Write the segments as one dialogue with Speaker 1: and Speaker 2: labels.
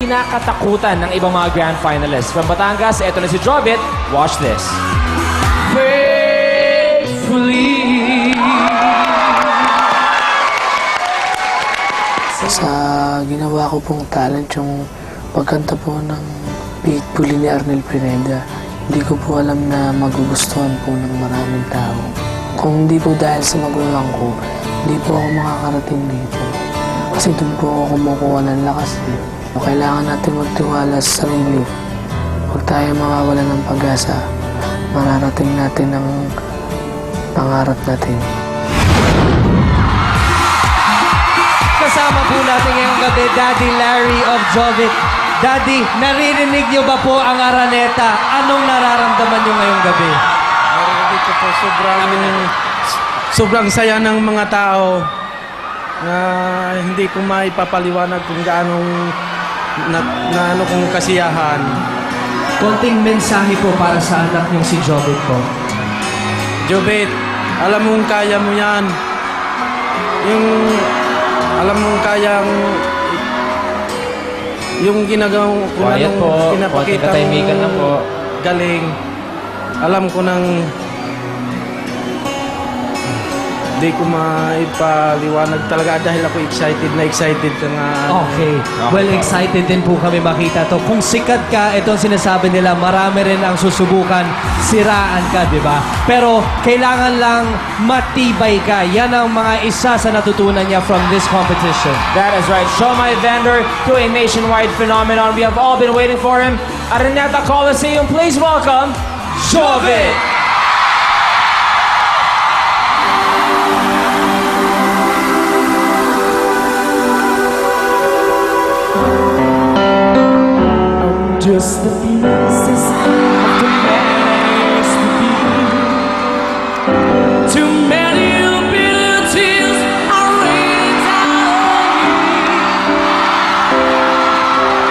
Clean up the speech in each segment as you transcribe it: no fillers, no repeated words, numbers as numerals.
Speaker 1: kinakatakutan ng ibang mga grand finalists. From Batangas, eto na si Jovit. Watch this. Faithfully.
Speaker 2: Sa ginawa ko pong talent, yung pagkanta po ng Faithfully ni Arnel Pineda, hindi ko po alam na magugustuhan po ng maraming tao. Kung hindi po dahil sa magulang ko, hindi po ako makakarating dito. Kasi doon po ako kumukuha ng lakas. Kailangan natin magtiwala sa sarili. Huwag tayo mawawala ng pag-asa. Mararating natin ang pangarap natin.
Speaker 3: Kasama po natin ngayong gabi, Daddy Larry of Jovit. Daddy, naririnig niyo ba po ang Araneta? Anong nararamdaman niyo ngayong gabi?
Speaker 4: Naririnig ko po sobrang saya ng mga tao na hindi ko maipapaliwanag kung gaanong na ano kong kasiyahan.
Speaker 3: Konting mensahe po para sa anak niyong si Jovit po.
Speaker 4: Jovit, alam mong kaya mo yan. Alam mong kayang yung ginagawa kung
Speaker 1: Quiet
Speaker 4: anong
Speaker 1: po. Konting
Speaker 4: pinapakita
Speaker 1: katahimikan lang po.
Speaker 4: galing. Alam ko nang hindi ko maipaliwanag talaga dahil ako excited ka nga.
Speaker 3: Okay. Well, excited din po kami makita to. Kung sikat ka, ito ang sinasabi nila, marami rin ang susubukan, siraan ka, di ba? Pero kailangan lang matibay ka. Yan ang mga isa sa natutunan niya from this competition.
Speaker 1: That is right. Shomai Vendor to a nationwide phenomenon. We have all been waiting for him. Araneta Coliseum, please welcome Jovit.
Speaker 5: Just the pieces of the memories to be. Too many bitter tears are raining down on me.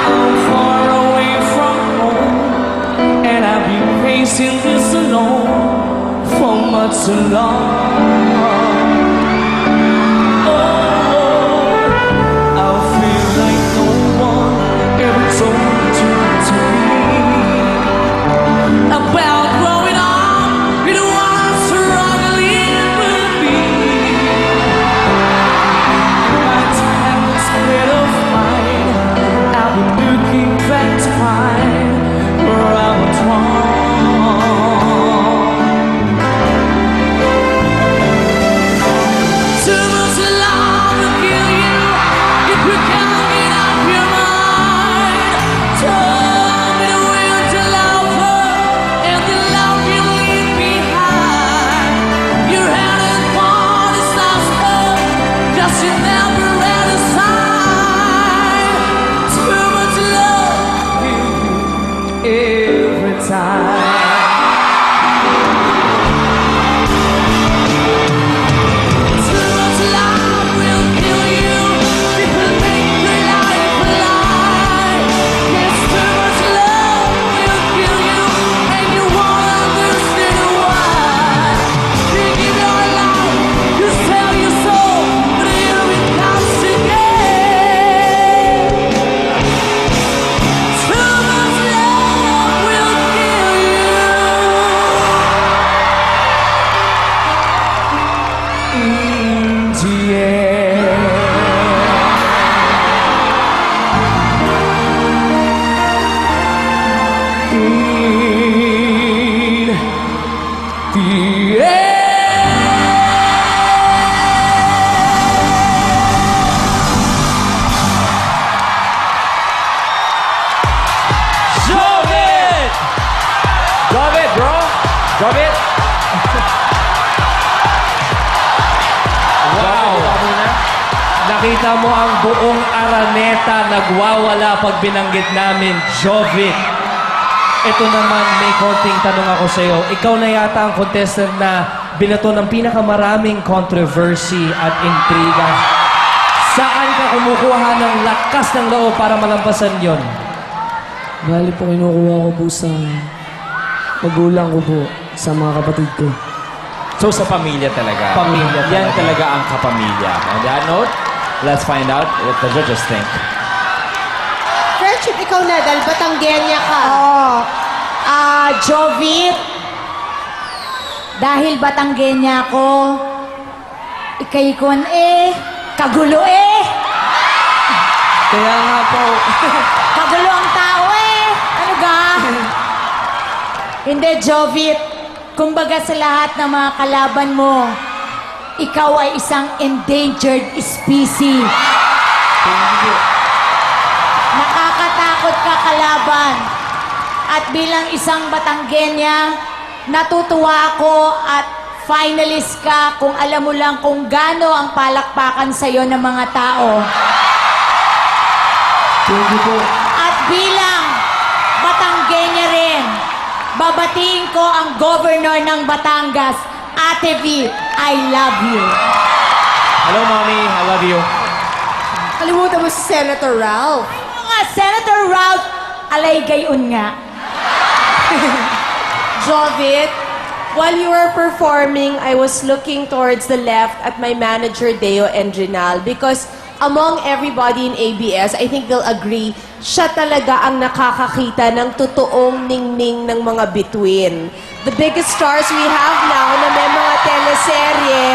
Speaker 5: I'm far away from home, and I've been facing this alone for much too long. About growing up in a world struggling with me. My time was split of mine. I've been looking back to find where I was wrong. Too much love will kill you if you can't get up your mind. Tell me the will to love her and the love you leave behind. You're headed for disaster, just you never had a sign. Too much love every time. Too much love will kill you. People make your life a lie. Yes, too much love will kill you, and you won't understand why. You give your life, you sell your soul, but here it comes again. Too much love will kill you. In the end. In the end.
Speaker 1: Jovit! Jovit, bro. Jovit. Wow.
Speaker 3: Nakita mo ang buong Araneta nagwawala pag binanggit namin, Jovit. Ito naman, may konting tanong ako sa iyo. Ikaw na yata ang contestant na binato ng pinakamaraming controversy at intriga. Saan ka kumukuha ng lakas ng loob para malampasan yon?
Speaker 2: Bali po kinukuha ko po sa magulang ko po, sa mga kapatid ko.
Speaker 1: So sa pamilya talaga.
Speaker 3: Pamilya
Speaker 1: Yan
Speaker 3: talaga.
Speaker 1: talaga ang kapamilya. On that note, let's find out what the judges think.
Speaker 6: First Chip, ikaw na, dahil Batanggenya ka.
Speaker 7: Jovit, dahil Batanggenya ako, ikay kon kagulo
Speaker 3: Kaya nga po.
Speaker 7: Kagulo ang tao Ano ga? Hindi, Jovit. Kumbaga sa lahat ng mga kalaban mo, ikaw ay isang endangered species. Nakakatakot ka kalaban. At bilang isang Batanggenya, natutuwa ako at finalist ka kung alam mo lang kung gaano ang palakpakan sa'yo ng mga tao.
Speaker 3: Thank you po.
Speaker 7: At bilang Batanggenya rin, babatiin ko ang governor ng Batangas, Ate V, I love you.
Speaker 1: Hello, Mommy. I love you.
Speaker 6: Kalimutan mo si Senator Ralph.
Speaker 7: Mga Senator Ralph, alay gayon nga.
Speaker 6: Jovit, while you were performing, I was looking towards the left at my manager, Deo Endrinal, because among everybody in ABS, I think they'll agree, siya talaga ang nakakakita ng totoong ningning ng mga bituin. The biggest stars we have now na may mga teleserye,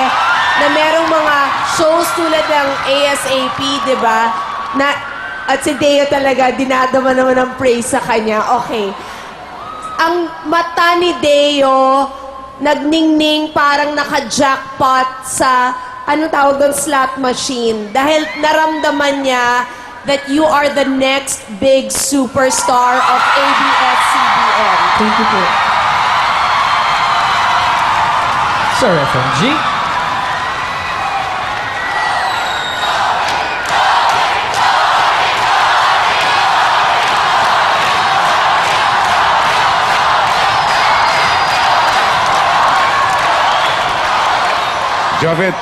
Speaker 6: na merong mga shows tulad ng ASAP, di ba? At si Deo talaga, dinadama naman ng praise sa kanya. Okay. Ang mata ni Deo, nagningning parang naka-jackpot sa, anong tawag doon, slot machine. Dahil naramdaman niya that you are the next big superstar of ABS-CBN.
Speaker 3: Thank you po. Sir FMG.
Speaker 8: Jovit,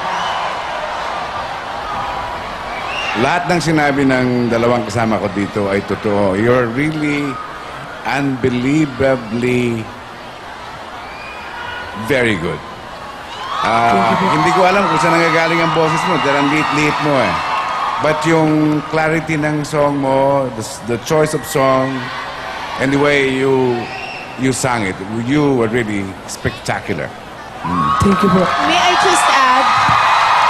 Speaker 8: lahat ng sinabi ng dalawang kasama ko dito ay totoo. You're really unbelievably very good. Hindi ko alam kung saan nanggagaling ang boses mo dahil ang liit-liit mo But yung clarity ng song mo, the choice of song, and the way you sang it, you were really spectacular.
Speaker 3: Thank you po.
Speaker 6: May I just add,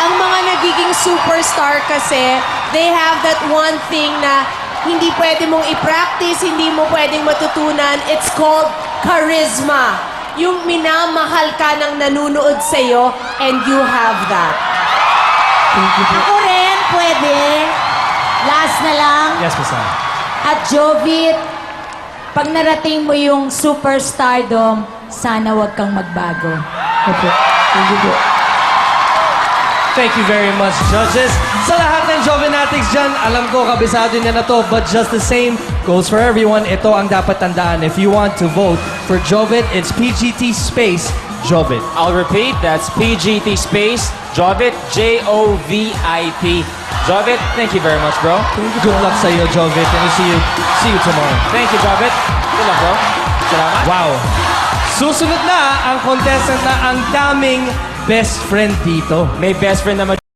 Speaker 6: ang mga nagiging superstar kasi, they have that one thing na hindi pwede mong i-practice, hindi mo pwedeng matutunan. It's called charisma. Yung minamahal ka ng nanunood sa'yo, and you have that.
Speaker 7: Ako rin, pwede. Last na lang.
Speaker 3: Yes, Miss Anne.
Speaker 7: At Jovit, pag narating mo yung superstardom, sana wag kang magbago.
Speaker 3: Opo. Thank you po. Thank you very much, judges. Sa lahat ng Jovenatics dyan, alam ko kabisado niya na to, but just the same goes for everyone. Ito ang dapat tandaan. If you want to vote for Jovit, it's PGT space Jovit.
Speaker 1: I'll repeat. That's PGT space Jovit, Jovit. Jovit, thank you very much, bro.
Speaker 3: Good luck sa iyo, Jovit, and we'll see you tomorrow.
Speaker 1: Thank you, Jovit. Good luck, bro. Salamat.
Speaker 3: Wow. Susunod na ang contestant na ang daming best friend dito.
Speaker 1: May best friend naman